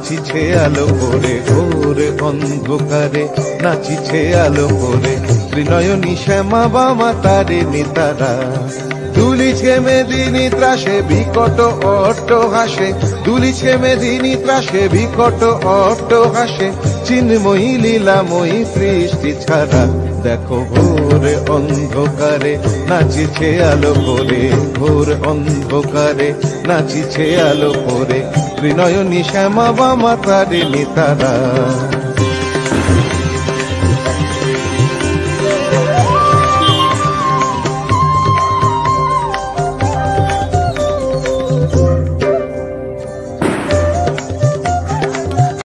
নাচিছে আলো করে ঘোর অন্ধকারে, নাচিছে আলো করে ত্রিনয়নী শ্যামা বামা তারে নিতারা। দুলিছে মেদিনী ত্রাসে বিকট অট্ট হাসে, দুলিছে মেদিনী ত্রাসে বিকট অট্ট হাসে, চিন্ময়ী লীলাময়ী সৃষ্টি ছাড়া। দেখো ঘোর অন্ধকারে নাচিছে আলো করে, ঘোর অন্ধকারে নাচিছে আলো করে ত্রিনয়নী শ্যামা বামা তারে নিতারা।